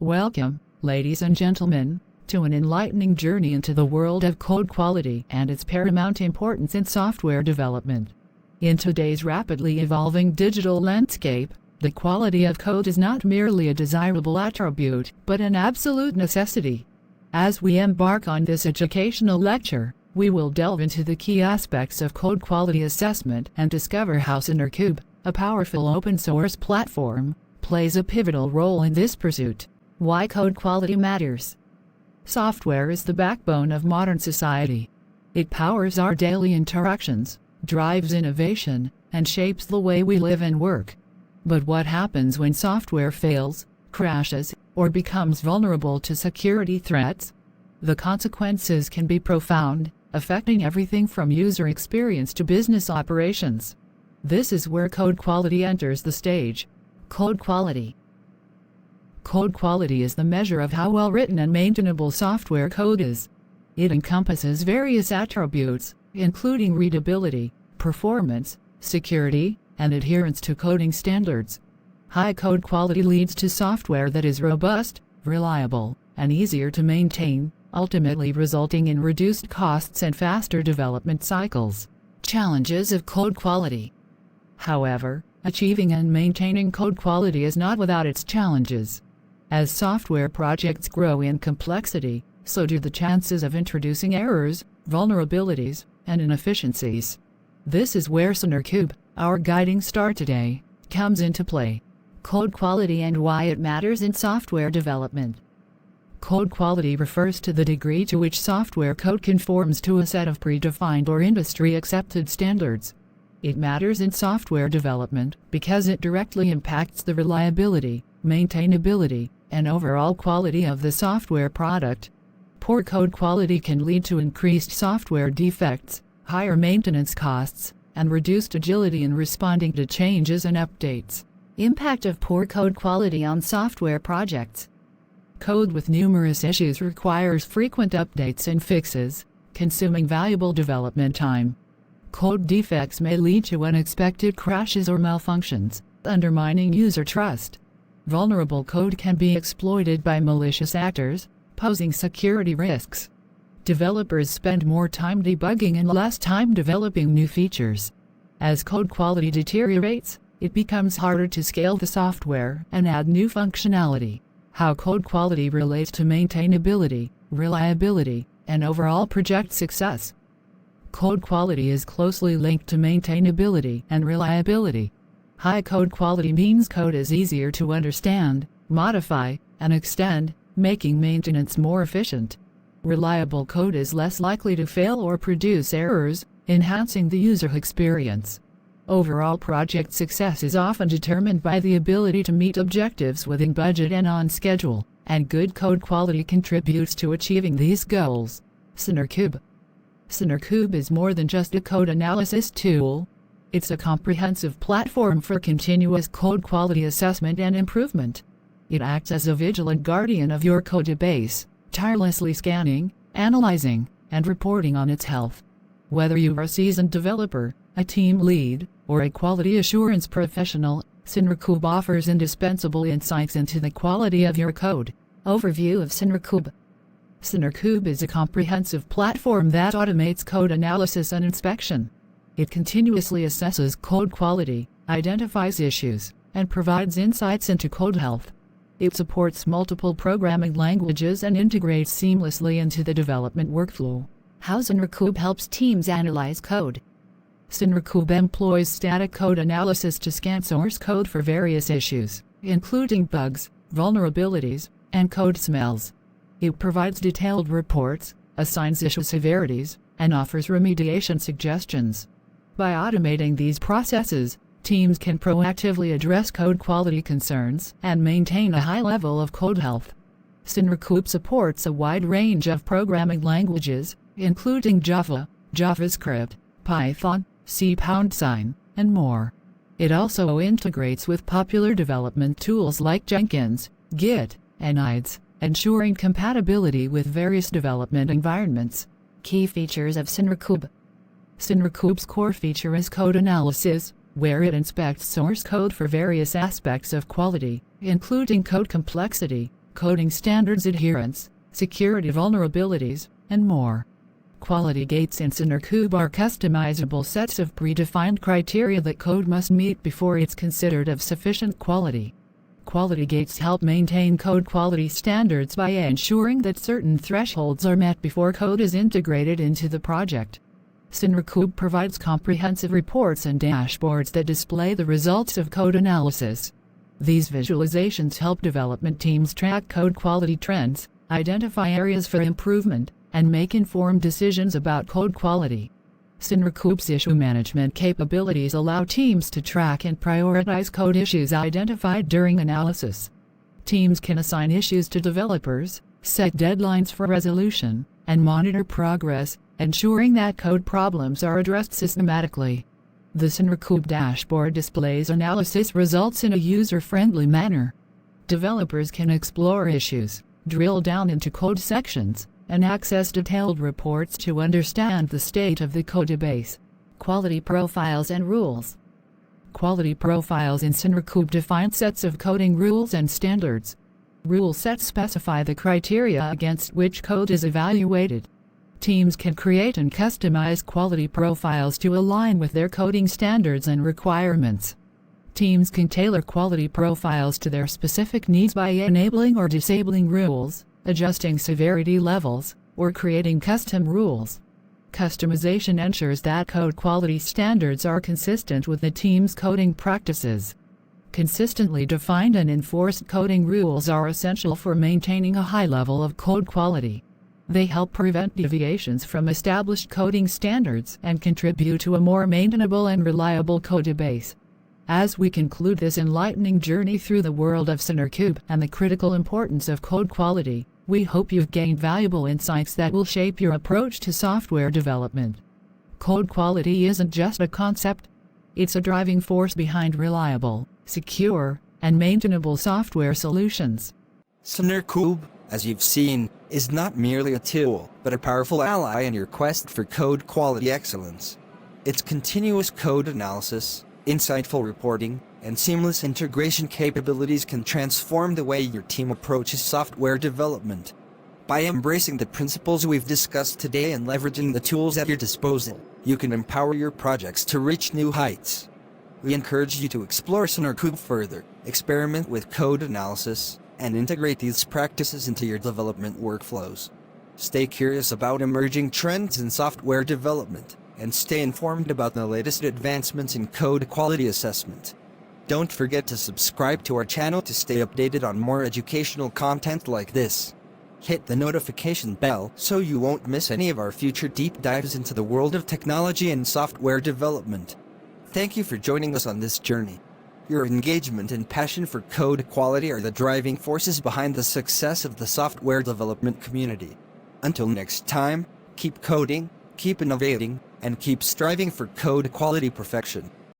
Welcome, ladies and gentlemen, to an enlightening journey into the world of code quality and its paramount importance in software development. In today's rapidly evolving digital landscape, the quality of code is not merely a desirable attribute, but an absolute necessity. As we embark on this educational lecture, we will delve into the key aspects of code quality assessment and discover how SonarQube, a powerful open-source platform, plays a pivotal role in this pursuit. Why code quality matters. Software is the backbone of modern society. It powers our daily interactions, drives innovation, and shapes the way we live and work. But what happens when software fails, crashes, or becomes vulnerable to security threats? The consequences can be profound, affecting everything from user experience to business operations. This is where code quality enters the stage. Code quality. Code quality is the measure of how well written and maintainable software code is. It encompasses various attributes, including readability, performance, security, and adherence to coding standards. High code quality leads to software that is robust, reliable, and easier to maintain, ultimately resulting in reduced costs and faster development cycles. Challenges of code quality. However, achieving and maintaining code quality is not without its challenges. As software projects grow in complexity, so do the chances of introducing errors, vulnerabilities, and inefficiencies. This is where SonarQube, our guiding star today, comes into play. Code quality and why it matters in software development. Code quality refers to the degree to which software code conforms to a set of predefined or industry-accepted standards. It matters in software development because it directly impacts the reliability, maintainability, and overall quality of the software product. Poor code quality can lead to increased software defects, higher maintenance costs, and reduced agility in responding to changes and updates. Impact of poor code quality on software projects. Code with numerous issues requires frequent updates and fixes, consuming valuable development time. Code defects may lead to unexpected crashes or malfunctions, undermining user trust. Vulnerable code can be exploited by malicious actors, posing security risks. Developers spend more time debugging and less time developing new features. As code quality deteriorates, it becomes harder to scale the software and add new functionality. How code quality relates to maintainability, reliability, and overall project success. Code quality is closely linked to maintainability and reliability. High code quality means code is easier to understand, modify, and extend, making maintenance more efficient. Reliable code is less likely to fail or produce errors, enhancing the user experience. Overall project success is often determined by the ability to meet objectives within budget and on schedule, and good code quality contributes to achieving these goals. SonarQube. SonarQube is more than just a code analysis tool. It's a comprehensive platform for continuous code quality assessment and improvement. It acts as a vigilant guardian of your code base, tirelessly scanning, analyzing, and reporting on its health. Whether you are a seasoned developer, a team lead, or a quality assurance professional, SonarQube offers indispensable insights into the quality of your code. Overview of SonarQube. SonarQube is a comprehensive platform that automates code analysis and inspection. It continuously assesses code quality, identifies issues, and provides insights into code health. It supports multiple programming languages and integrates seamlessly into the development workflow. How SonarQube helps teams analyze code. SonarQube employs static code analysis to scan source code for various issues, including bugs, vulnerabilities, and code smells. It provides detailed reports, assigns issue severities, and offers remediation suggestions. By automating these processes, teams can proactively address code quality concerns and maintain a high level of code health. SonarQube supports a wide range of programming languages, including Java, JavaScript, Python, C#, and more. It also integrates with popular development tools like Jenkins, Git, and IDEs, ensuring compatibility with various development environments. Key features of SonarQube. SonarQube's core feature is code analysis, where it inspects source code for various aspects of quality, including code complexity, coding standards adherence, security vulnerabilities, and more. Quality gates in SonarQube are customizable sets of predefined criteria that code must meet before it's considered of sufficient quality. Quality gates help maintain code quality standards by ensuring that certain thresholds are met before code is integrated into the project. SonarQube provides comprehensive reports and dashboards that display the results of code analysis. These visualizations help development teams track code quality trends, identify areas for improvement, and make informed decisions about code quality. SonarQube's issue management capabilities allow teams to track and prioritize code issues identified during analysis. Teams can assign issues to developers, set deadlines for resolution, and monitor progress, ensuring that code problems are addressed systematically. The SonarQube dashboard displays analysis results in a user-friendly manner. Developers can explore issues, drill down into code sections, and access detailed reports to understand the state of the codebase. Quality profiles and rules. Quality profiles in SonarQube define sets of coding rules and standards. Rule sets specify the criteria against which code is evaluated. Teams can create and customize quality profiles to align with their coding standards and requirements. Teams can tailor quality profiles to their specific needs by enabling or disabling rules, adjusting severity levels, or creating custom rules. Customization ensures that code quality standards are consistent with the team's coding practices. Consistently defined and enforced coding rules are essential for maintaining a high level of code quality. They help prevent deviations from established coding standards and contribute to a more maintainable and reliable codebase. As we conclude this enlightening journey through the world of SonarQube and the critical importance of code quality, we hope you've gained valuable insights that will shape your approach to software development. Code quality isn't just a concept. It's a driving force behind reliable, secure, and maintainable software solutions. SonarQube, as you've seen, is not merely a tool, but a powerful ally in your quest for code quality excellence. Its continuous code analysis, insightful reporting, and seamless integration capabilities can transform the way your team approaches software development. By embracing the principles we've discussed today and leveraging the tools at your disposal, you can empower your projects to reach new heights. We encourage you to explore SonarQube further, experiment with code analysis, and integrate these practices into your development workflows. Stay curious about emerging trends in software development, and stay informed about the latest advancements in code quality assessment. Don't forget to subscribe to our channel to stay updated on more educational content like this. Hit the notification bell so you won't miss any of our future deep dives into the world of technology and software development. Thank you for joining us on this journey. Your engagement and passion for code quality are the driving forces behind the success of the software development community. Until next time, keep coding, keep innovating, and keep striving for code quality perfection.